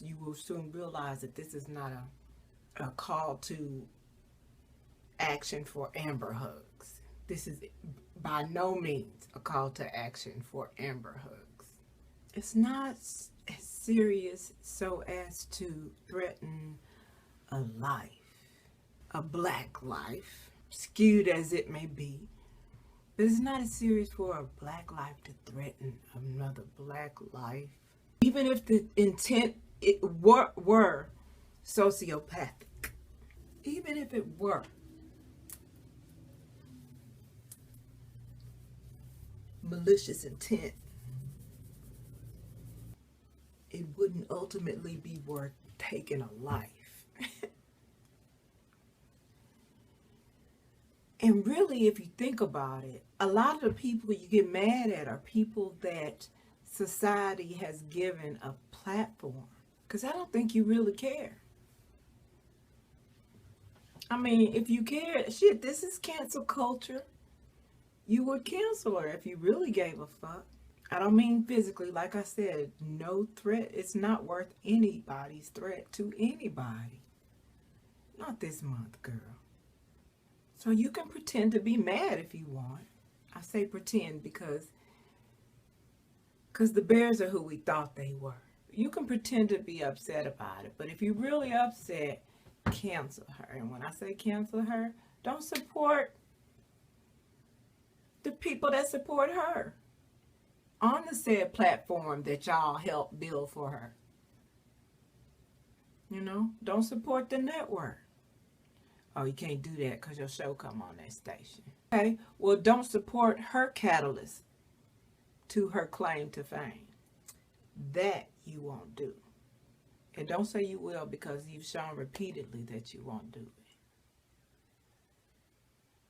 You will soon realize that this is not a call to action for Amber Hugs. This is by no means a call to action for Amber Hugs. It's not as serious so as to threaten a life, a black life, skewed as it may be. But it's not as serious for a black life to threaten another black life. Even if the intent were sociopathic, even if it were, malicious intent, it wouldn't ultimately be worth taking a life. And really, if you think about it, a lot of the people you get mad at are people that society has given a platform. Because I don't think you really care. I mean, if you cared, shit, this is cancel culture. You would cancel her if you really gave a fuck. I don't mean physically, like I said, no threat. It's not worth anybody's threat to anybody. Not this month, girl. So you can pretend to be mad if you want. I say pretend because the Bears are who we thought they were. You can pretend to be upset about it, but if you're really upset, cancel her. And when I say cancel her, don't support the people that support her on the said platform that y'all helped build for her. You know, don't support the network. Oh, you can't do that because your show come on that station. Okay, well, don't support her catalyst to her claim to fame. That you won't do. And don't say you will because you've shown repeatedly that you won't do it.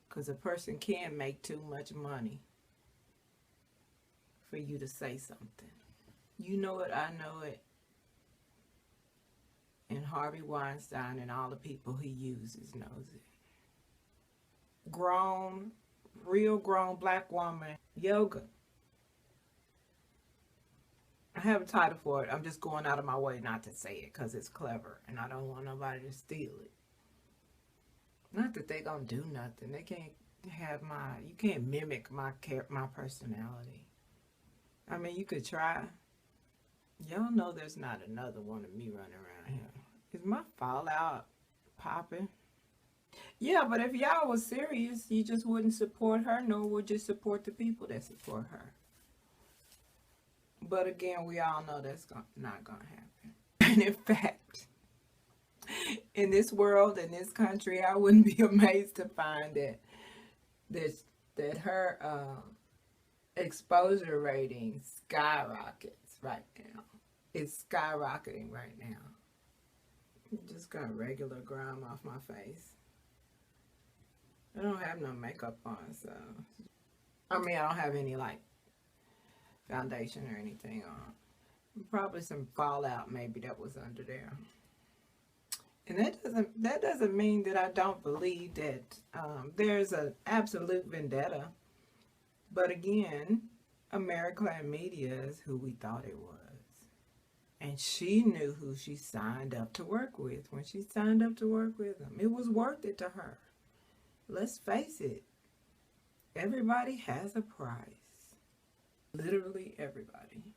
Because a person can make too much money for you to say something. You know it, I know it. And Harvey Weinstein and all the people he uses knows it. Grown, real grown black woman, yoga. I have a title for it. I'm just going out of my way not to say it because it's clever and I don't want nobody to steal it. Not that they gonna do nothing. They can't have you can't mimic my personality. I mean, you could try. Y'all know there's not another one of me running around here. Is my fallout popping? Yeah, but if y'all was serious, you just wouldn't support her, nor would you support the people that support her. But again, we all know that's not going to happen. And in fact, in this world, in this country, I wouldn't be amazed to find that her exposure rating skyrockets right now. It's skyrocketing right now. Just got regular grime off my face. I don't have no makeup on, so I mean, I don't have any like foundation or anything on. Probably some fallout maybe that was under there. And that doesn't mean that I don't believe that there's an absolute vendetta. But again, American media is who we thought it was. And she knew who she signed up to work with when she signed up to work with them. It was worth it to her. Let's face it. Everybody has a price. Literally everybody.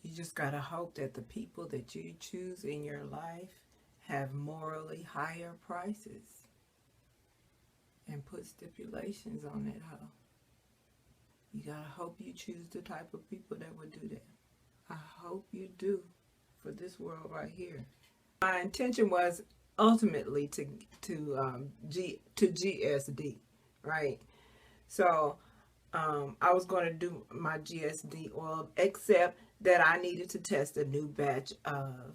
You just gotta hope that the people that you choose in your life have morally higher prices. And put stipulations on that hoe. You gotta hope you choose the type of people that would do that. I hope you do for this world right here. My intention was ultimately to GSD, right? So I was going to do my GSD oil, except that I needed to test a new batch of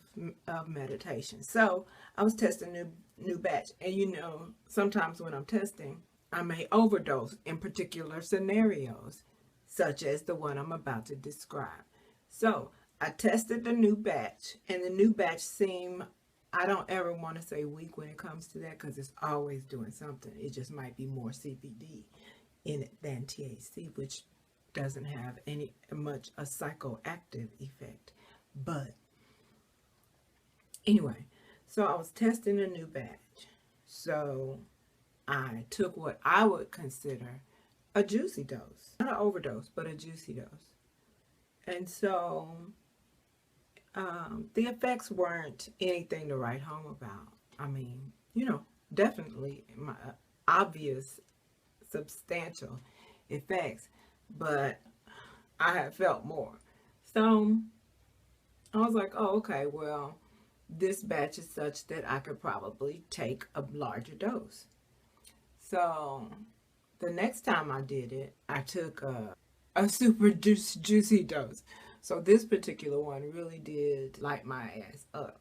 meditation. So I was testing a new batch, and you know, sometimes when I'm testing, I may overdose in particular scenarios, such as the one I'm about to describe. So I tested the new batch, and the new batch seemed, I don't ever want to say weak when it comes to that because it's always doing something. It just might be more CBD in it than THC, which doesn't have much a psychoactive effect. But Anyway, so I was testing a new batch. So I took what I would consider a juicy dose. Not an overdose, but a juicy dose. And so the effects weren't anything to write home about. I mean, definitely my obvious, substantial effects, but I had felt more. So I was like, oh, okay, well, this batch is such that I could probably take a larger dose. So the next time I did it, I took a super juicy dose. So this particular one really did light my ass up.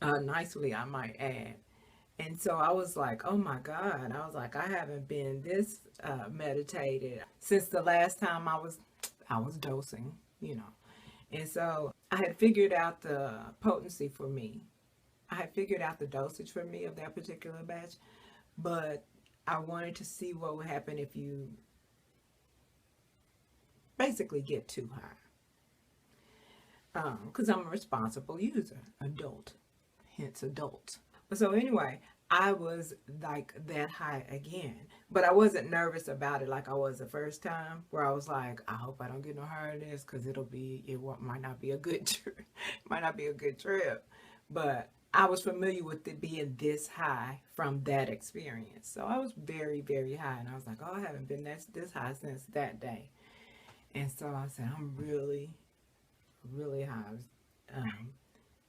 Nicely, I might add. And so I was like, oh my God. I was like, I haven't been this meditated since the last time I was dosing, And so I had figured out the potency for me. I had figured out the dosage for me of that particular batch, but I wanted to see what would happen if you basically get too high. Because I'm a responsible user, adult, hence adult. So anyway, I was like that high again, but I wasn't nervous about it like I was the first time, where I was like, I hope I don't get no higher than this, because might not be a good trip. Might not be a good trip. But I was familiar with it being this high from that experience. So I was very, very high, and I was like, oh, I haven't been this high since that day. And so I said, I'm really, really high.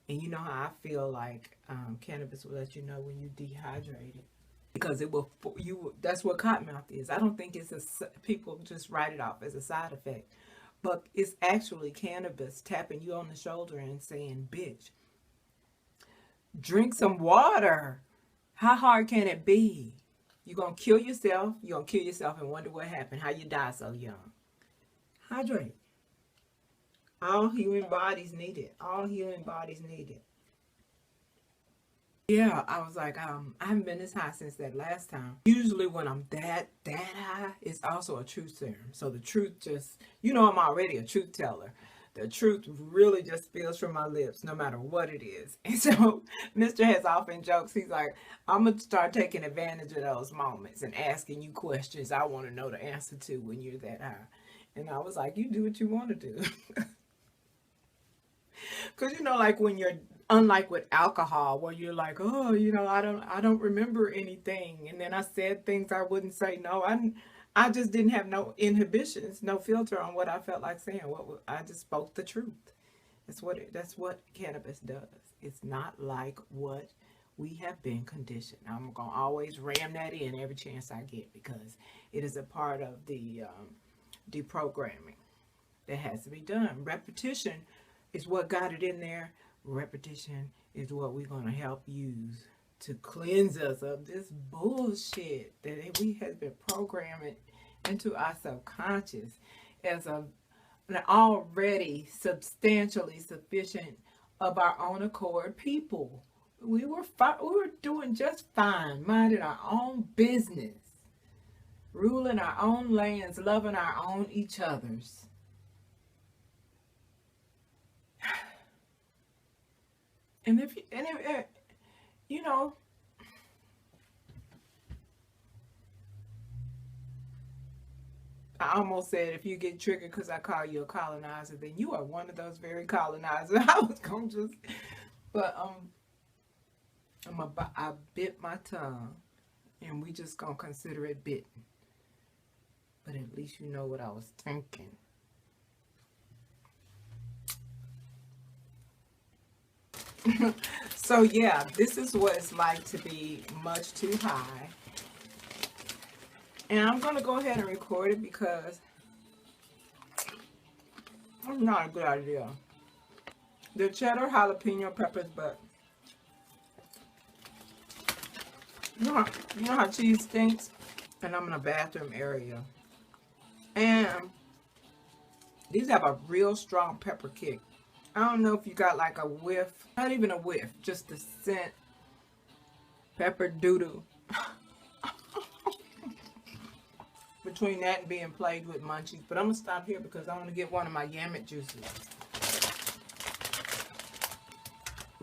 And you know how I feel like cannabis will let you know when you dehydrated, because that's what cottonmouth is. I don't think people just write it off as a side effect, but it's actually cannabis tapping you on the shoulder and saying, bitch, drink some water. How hard can it be? You're going to kill yourself. You're going to kill yourself and wonder what happened, how you die so young. Hydrate. All human bodies need it. All human bodies need it. Yeah, I was like, I haven't been this high since that last time. Usually when I'm that high, it's also a truth serum. So the truth just, I'm already a truth teller. The truth really just spills from my lips, no matter what it is. And so Mr. has often jokes. He's like, I'm going to start taking advantage of those moments and asking you questions I want to know the answer to when you're that high. And I was like, you do what you want to do. Because, like when you're, unlike with alcohol, where you're like, oh, I don't remember anything. And then I said things I wouldn't say. No, I just didn't have no inhibitions, no filter on what I felt like saying. I just spoke the truth. That's what cannabis does. It's not like what we have been conditioned. I'm going to always ram that in every chance I get, because it is a part of the deprogramming that has to be done. Repetition is what got it in there. Repetition is what we're going to help use to cleanse us of this bullshit that we have been programming into our subconscious as an already substantially sufficient of our own accord people. We were doing just fine, minding our own business, ruling our own lands, loving our own each other's. And if I almost said, if you get triggered because I call you a colonizer, then you are one of those very colonizers. I was going to just, but I bit my tongue, and we just going to consider it bitten. But at least you know what I was thinking. So yeah, this is what it's like to be much too high. And I'm going to go ahead and record it, because it's not a good idea. The cheddar jalapeno peppers, but you know how cheese stinks? And I'm in a bathroom area. And these have a real strong pepper kick. I don't know if you got like a whiff, not even a whiff, just the scent, pepper doodle. Between that and being plagued with munchies. But I'm going to stop here because I want to get one of my Yammet juices.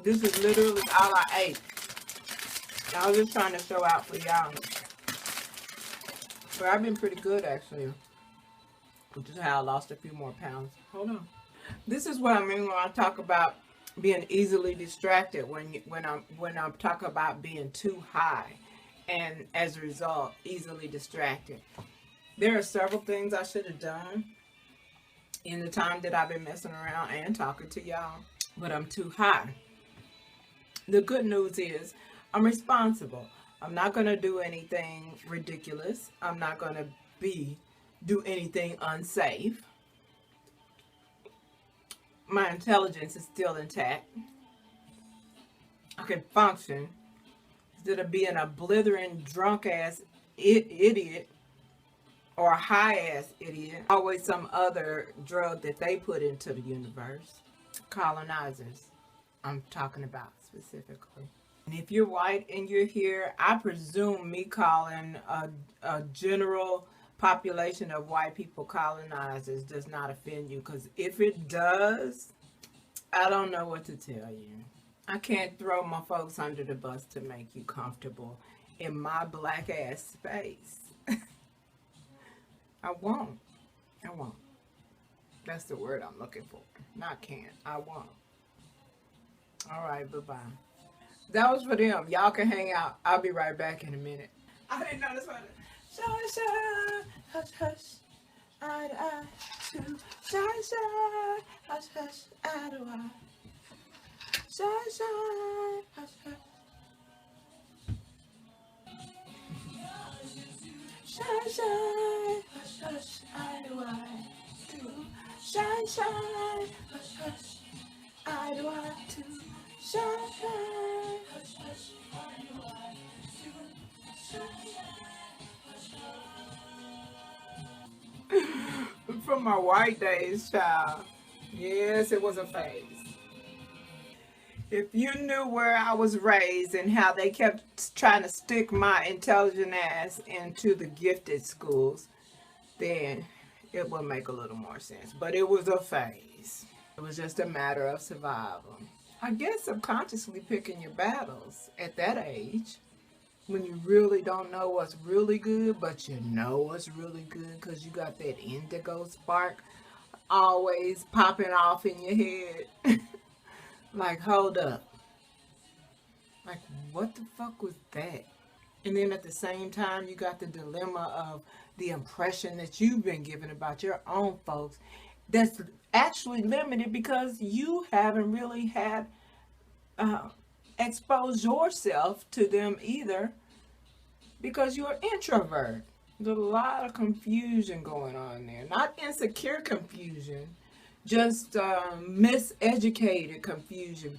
This is literally all I ate. I was just trying to show out for y'all. But I've been pretty good actually. Which is how I lost a few more pounds. Hold on. This is what I mean when I talk about being easily distracted. When I'm talking about being too high, and as a result, easily distracted. There are several things I should have done in the time that I've been messing around and talking to y'all, but I'm too high. The good news is I'm responsible. I'm not going to do anything ridiculous. I'm not going to do anything unsafe. My intelligence is still intact. I can function instead of being a blithering drunk ass idiot or a high ass idiot. Always some other drug that they put into the universe. Colonizers, I'm talking about specifically. And if you're white and you're here, I presume me calling a general population of white people colonizers does not offend you, because if it does, I don't know what to tell you. I can't throw my folks under the bus to make you comfortable in my black ass space. I won't. That's the word I'm looking for. Not can't. I won't. All right, bye-bye. That was for them. Y'all can hang out. I'll be right back in a minute. I didn't know this one. Shine, hush, hush, eye to eye, to shine, hush, hush, eye to eye. Shine, hush, hush. Shine, hush, hush, eye to eye, to shine, hush, hush, eye to eye, to shine, hush, hush, eye to eye, to shine. From my white days, child. Yes, it was a phase. If you knew where I was raised and how they kept trying to stick my intelligent ass into the gifted schools, then it would make a little more sense. But it was a phase. It was just a matter of survival. I guess subconsciously picking your battles at that age, when you really don't know what's really good, but you know what's really good because you got that indigo spark always popping off in your head. Like, hold up. Like, what the fuck was that? And then at the same time, you got the dilemma of the impression that you've been given about your own folks that's actually limited because you haven't really had expose yourself to them either, because you're an introvert. There's a lot of confusion going on there. Not insecure confusion, just miseducated confusion.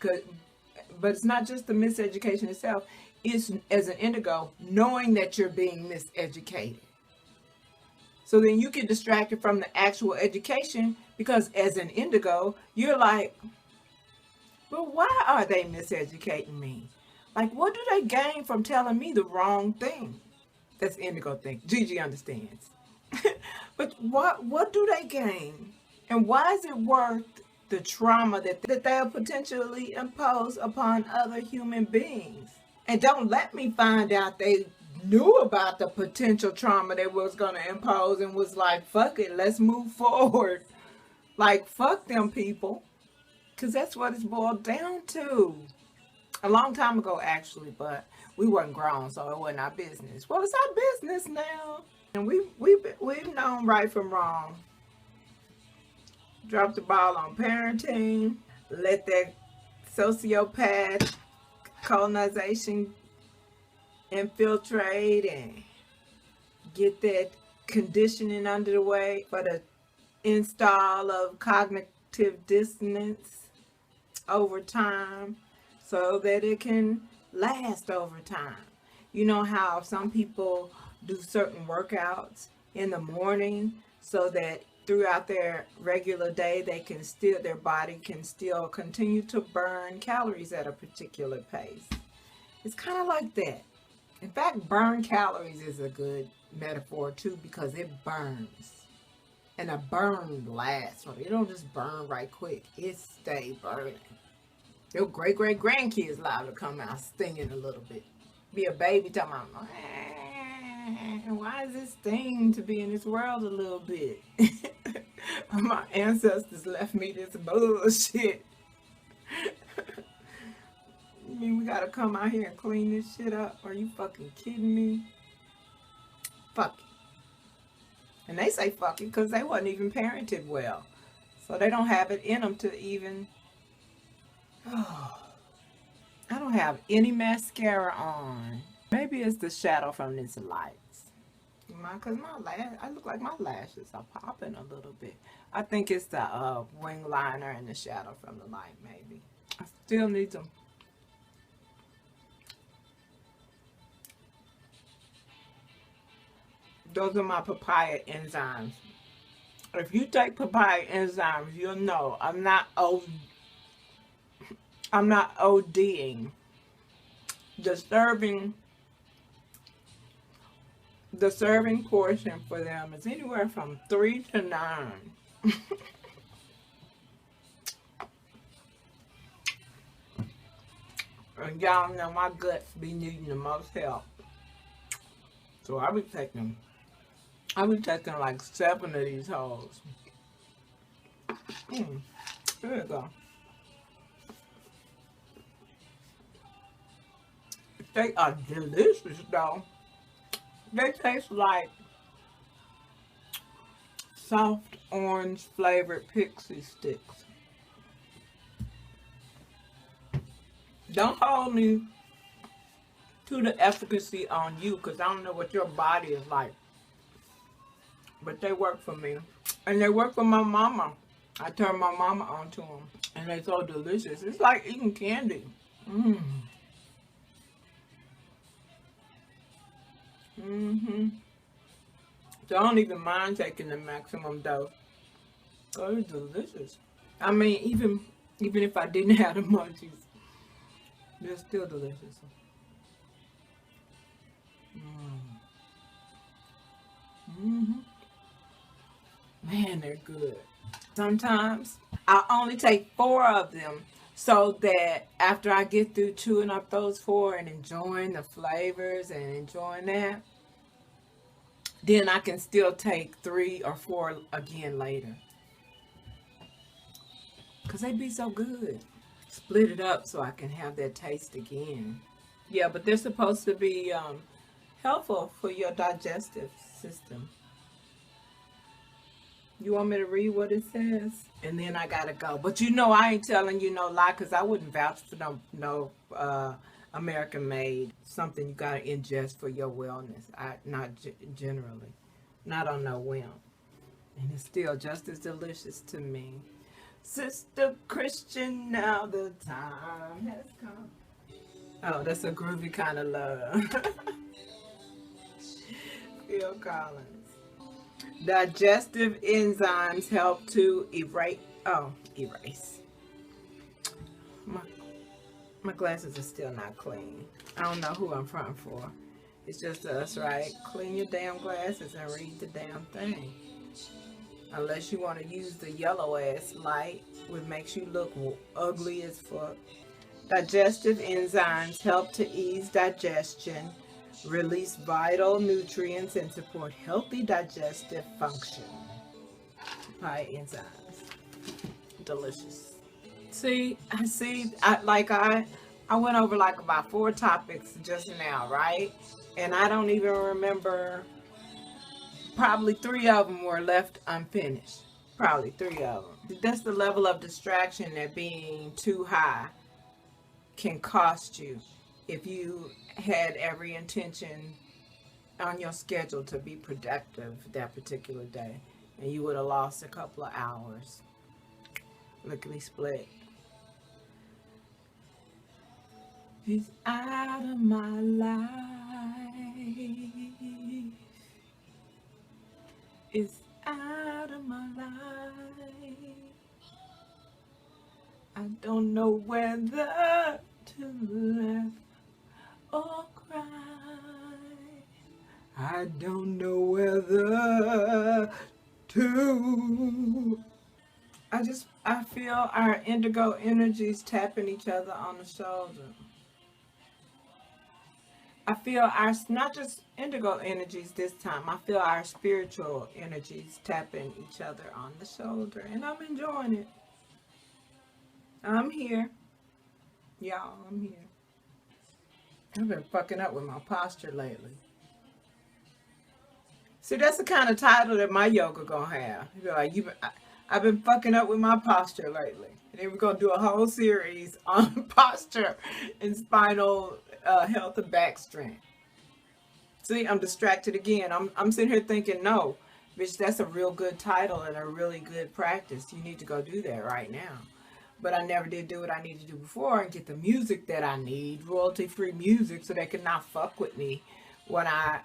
But it's not just the miseducation itself. It's, as an indigo, knowing that you're being miseducated. So then you get distracted from the actual education, because as an indigo, you're like, but why are they miseducating me? Like, what do they gain from telling me the wrong thing? That's indigo thing. Gigi understands. But what do they gain? And why is it worth the trauma that they'll potentially impose upon other human beings? And don't let me find out they knew about the potential trauma they was going to impose and was like, fuck it, let's move forward. Like, fuck them people. Because that's what it's boiled down to. A long time ago, actually, but we weren't grown, so it wasn't our business. Well, it's our business now. And we've known right from wrong. Drop the ball on parenting. Let that sociopath colonization infiltrate and get that conditioning under the way for the install of cognitive dissonance over time, so that it can last over time. You know how some people do certain workouts in the morning so that throughout their regular day their body can still continue to burn calories at a particular pace. It's kind of like that. In fact, burn calories is a good metaphor too, because it burns. And a burn lasts. So it don't just burn right quick. It stay burning. Your great-great-grandkids liable to come out stinging a little bit. Be a baby talking about, why is this thing to be in this world a little bit? My ancestors left me this bullshit. You mean we gotta come out here and clean this shit up? Are you fucking kidding me? Fuck it. And they say fuck it because they wasn't even parented well. So they don't have it in them to even... Oh, I don't have any mascara on. Maybe it's the shadow from these lights. Because I look like my lashes are popping a little bit. I think it's the wing liner and the shadow from the light, maybe. I still need them. Those are my papaya enzymes. If you take papaya enzymes, you'll know I'm not ODing. The serving portion for them is anywhere from 3 to 9. And y'all know my guts be needing the most help. So I be taking like 7 of these hoes. Here we go. They are delicious though. They taste like soft orange flavored pixie sticks. Don't hold me to the efficacy on you because I don't know what your body is like. But they work for me. And they work for my mama. I turned my mama onto them. And they're so delicious. It's like eating candy. So I don't even mind taking the maximum dose. Oh, it's delicious. I mean, even if I didn't have the munchies, they're still delicious. Man, they're good. Sometimes I only take 4 of them so that after I get through chewing up those 4 and enjoying the flavors and enjoying that, then I can still take 3 or 4 again later. Because they be so good. Split it up so I can have that taste again. Yeah, but they're supposed to be helpful for your digestive system. You want me to read what it says? And then I gotta go. But you know I ain't telling you no lie because I wouldn't vouch for no American made. Something you gotta ingest for your wellness. Not generally. Not on no whim. And it's still just as delicious to me. Sister Christian, now the time has come. Oh, that's a groovy kind of love. Phil Collins. Digestive enzymes help to erase. My glasses are still not clean. I don't know who I'm fronting for. It's just us, right? Clean your damn glasses and read the damn thing. Unless you want to use the yellow ass light, which makes you look ugly as fuck. Digestive enzymes help to ease digestion, release vital nutrients, and support healthy digestive function. Papaya enzymes. Delicious. I went over like about 4 topics just now, right? And I don't even remember, probably 3 of them were left unfinished. Probably 3 of them. That's the level of distraction that being too high can cost you if you had every intention on your schedule to be productive that particular day, and you would have lost a couple of hours. Lickety split. It's out of my life. It's out of my life. I don't know whether to laugh or cry. I don't know whether to I feel our indigo energies tapping each other on the shoulder. I feel our, not just indigo energies this time, I feel our spiritual energies tapping each other on the shoulder. And I'm enjoying it. I'm here. Y'all, I'm here. I've been fucking up with my posture lately. See, that's the kind of title that my yoga gonna have. You be like, I've been fucking up with my posture lately. And then we're gonna do a whole series on posture and spinal health and back strength. See, I'm distracted again. I'm sitting here thinking, no, bitch, that's a real good title and a really good practice. You need to go do that right now. But I never did do what I needed to do before and get the music that I need, royalty-free music, so they can not fuck with me when I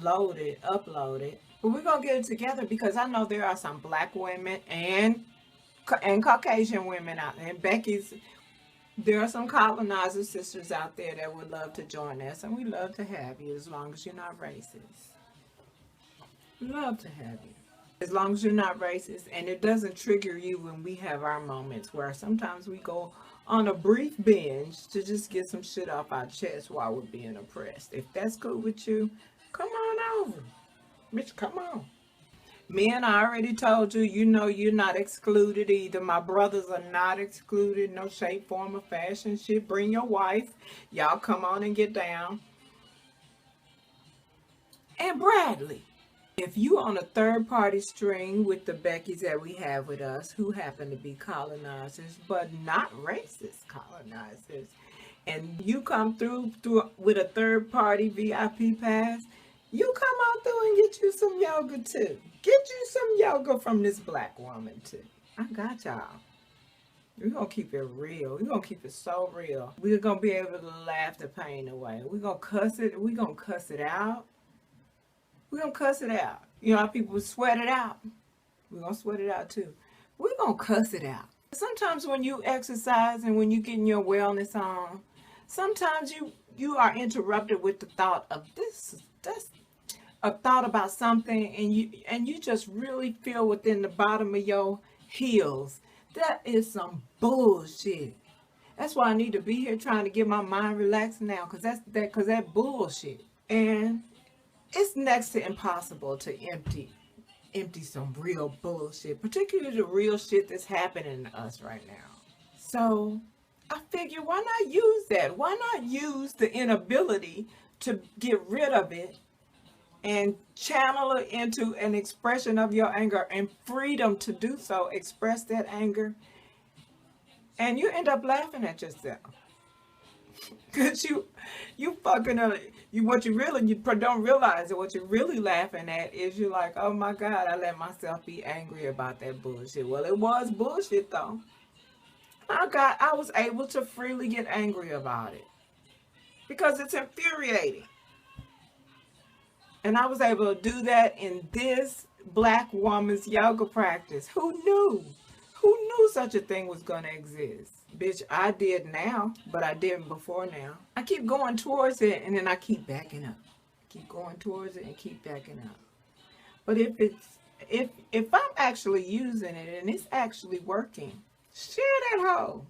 upload it. But we're going to get it together because I know there are some black women and Caucasian women out there. And Becky's, there are some colonizer sisters out there that would love to join us. And we love to have you as long as you're not racist. We love to have you. As long as you're not racist and it doesn't trigger you when we have our moments where sometimes we go on a brief binge to just get some shit off our chest while we're being oppressed. If that's cool with you, come on over. Bitch, come on. Men, I already told you, you know you're not excluded either. My brothers are not excluded. No shape, form, or fashion. Shit, bring your wife. Y'all come on and get down. And Bradley. If you on a third party string with the Beckys that we have with us who happen to be colonizers but not racist colonizers, and you come through with a third party VIP pass, you come on through and get you some yoga too. Get you some yoga from this black woman too. I got y'all. We're going to keep it real. We're going to keep it so real. We're going to be able to laugh the pain away. We're going to cuss it. We're going to cuss it out. We're going to cuss it out. You know how people sweat it out? We're going to sweat it out too. We're going to cuss it out. Sometimes when you exercise and when you getting your wellness on, sometimes you are interrupted with the thought of that's a thought about something, and you just really feel within the bottom of your heels, that is some bullshit. That's why I need to be here trying to get my mind relaxed now, because that bullshit. And it's next to impossible to empty some real bullshit, particularly the real shit that's happening to us right now. So I figure, why not use that? Why not use the inability to get rid of it and channel it into an expression of your anger and freedom to do so, express that anger, and you end up laughing at yourself. Because you fucking what you really, you don't realize that what you're really laughing at is you're like, oh my God, I let myself be angry about that bullshit. Well, it was bullshit though. I was able to freely get angry about it because it's infuriating. And I was able to do that in this black woman's yoga practice. Who knew? Who knew such a thing was going to exist? Bitch, I did now, but I didn't before now. I keep going towards it and then I keep backing up. Keep going towards it and keep backing up. But if I'm actually using it and it's actually working, share that hoe.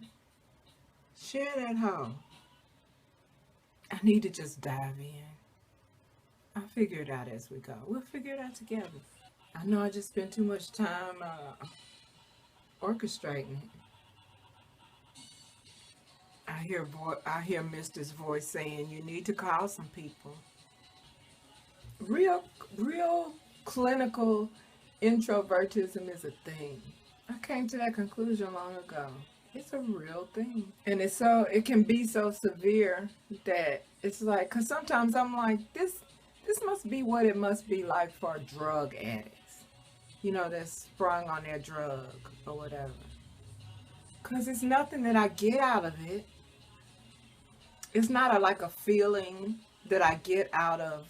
Share that hoe. I need to just dive in. I'll figure it out as we go. We'll figure it out together. I know I just spent too much time orchestrating it. I hear Mister's voice saying you need to call some people. Real clinical introvertism is a thing. I came to that conclusion long ago. It's a real thing. And it can be so severe that it's like, because sometimes I'm like, this must be what it must be like for drug addicts. You know, that's sprung on their drug or whatever. Because it's nothing that I get out of it. It's not like a feeling that I get out of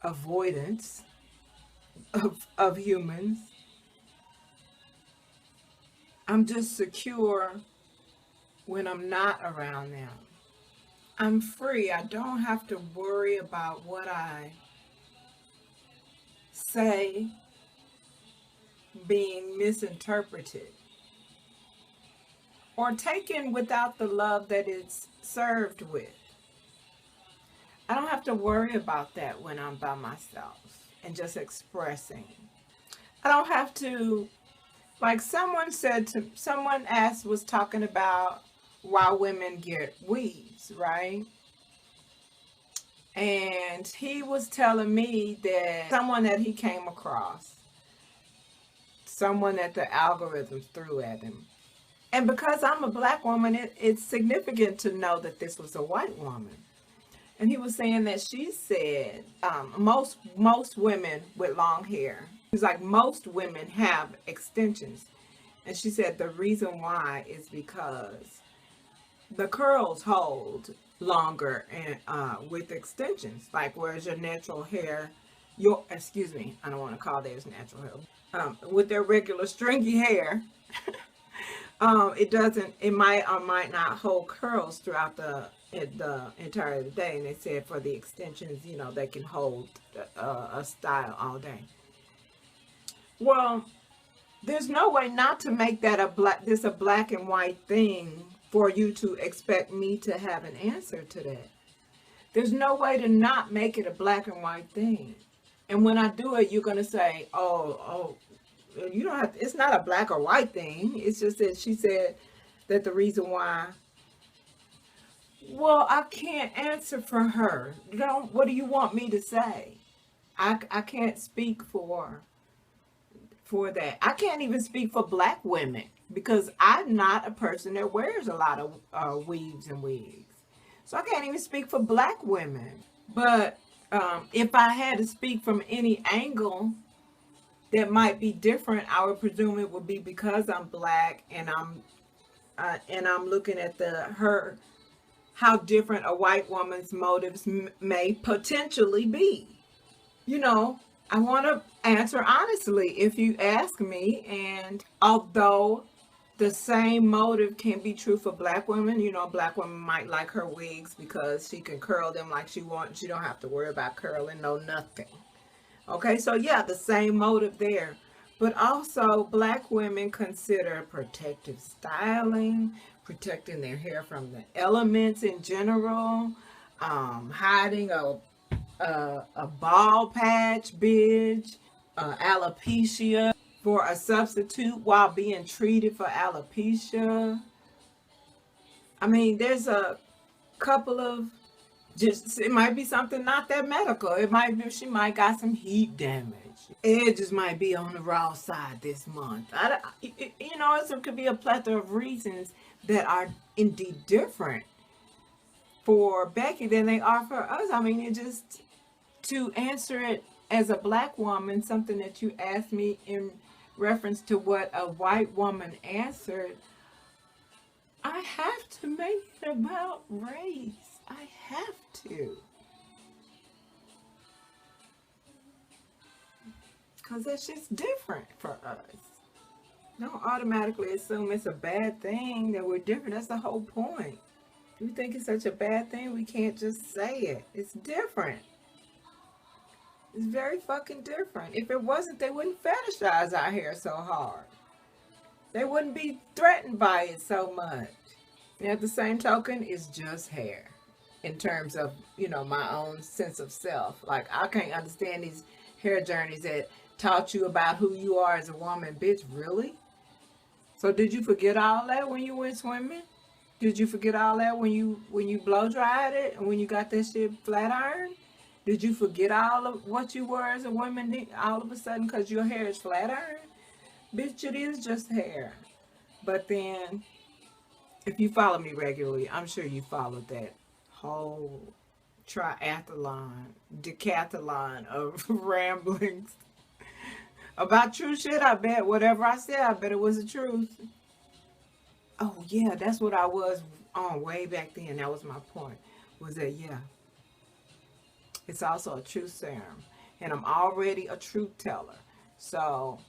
avoidance of humans. I'm just secure when I'm not around them. I'm free. I don't have to worry about what I say being misinterpreted. or taken without the love that it's served with. I don't have to worry about that when I'm by myself and just expressing. I don't have to, like someone asked, was talking about why women get weaves, right? And he was telling me that someone that he came across, someone that the algorithms threw at him. And because I'm a black woman, it's significant to know that this was a white woman. And he was saying that she said most women with long hair, he's like, most women have extensions. And she said the reason why is because the curls hold longer and with extensions. Like, whereas your natural hair, excuse me, I don't want to call theirs natural hair. With their regular stringy hair, it might or might not hold curls throughout the entire day. And they said for the extensions, they can hold a style all day. Well, there's no way not to make that a black and white thing for you to expect me to have an answer to that. There's no way to not make it a black and white thing. And when I do it, you're going to say, oh, you don't have to, it's not a black or white thing. It's just that she said that the reason why. Well, I can't answer for her. What do you want me to say? I can't speak for that. I can't even speak for black women because I'm not a person that wears a lot of weaves and wigs. So I can't even speak for black women. But if I had to speak from any angle that might be different, I would presume it would be because I'm black and I'm looking at how different a white woman's motives may potentially be. I want to answer honestly if you ask me. And although the same motive can be true for black women, black women might like her wigs because she can curl them like she wants. She don't have to worry about curling, no nothing. Okay, so yeah, the same motive there. But also, black women consider protective styling, protecting their hair from the elements in general, hiding a bald patch, bitch, alopecia for a substitute while being treated for alopecia. I mean, there's a couple of it might be something not that medical. It might be she might got some heat damage. Edges might be on the raw side this month. It could be a plethora of reasons that are indeed different for Becky than they are for us. I mean, to answer it as a black woman, something that you asked me in reference to what a white woman answered, I have to make it about race. I have to. Because that's just different for us. Don't automatically assume it's a bad thing that we're different. That's the whole point. We think it's such a bad thing, we can't just say it. It's different. It's very fucking different. If it wasn't, they wouldn't fetishize our hair so hard. They wouldn't be threatened by it so much. And at the same token, it's just hair. In terms of, my own sense of self. Like, I can't understand these hair journeys that taught you about who you are as a woman. Bitch, really? So did you forget all that when you went swimming? Did you forget all that when you blow dried it and when you got that shit flat iron? Did you forget all of what you were as a woman all of a sudden because your hair is flat iron? Bitch, it is just hair. But then, if you follow me regularly, I'm sure you followed that whole decathlon of ramblings about true shit. I bet whatever I said, I bet it was the truth. Oh yeah, that's what I was on way back then. That was my point. Was that it's also a truth serum, and I'm already a truth teller, so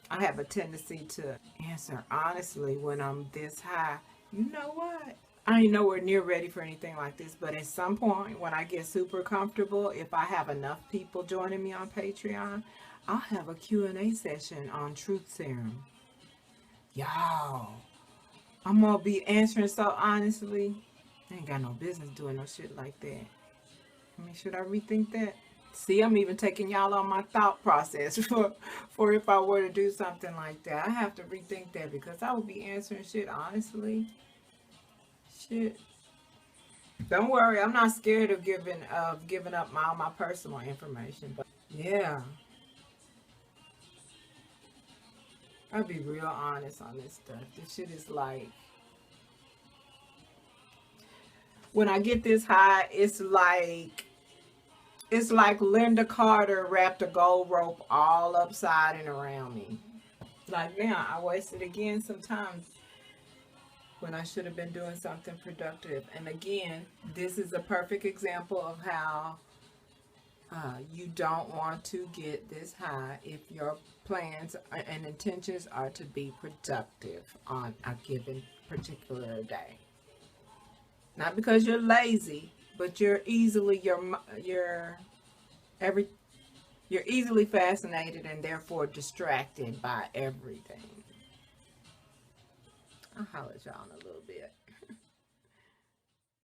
I have a tendency to answer honestly when I'm this high. You know what? I ain't nowhere near ready for anything like this, but at some point when I get super comfortable, if I have enough people joining me on Patreon, I'll have a Q&A session on Truth Serum. Y'all, I'm gonna be answering so honestly. I ain't got no business doing no shit like that. I mean, should I rethink that? See, I'm even taking y'all on my thought process for if I were to do something like that. I have to rethink that because I would be answering shit honestly. Shit. Don't worry, I'm not scared of giving up all my personal information. But yeah, I'll be real honest on this stuff. This shit is like when I get this high, it's like Linda Carter wrapped a gold rope all upside and around me. Like now, I wasted again some time when I should have been doing something productive. And again, this is a perfect example of how you don't want to get this high if your plans and intentions are to be productive on a given particular day. Not because you're lazy, but every you're easily fascinated and therefore distracted by everything. I'll holler at y'all in a little bit.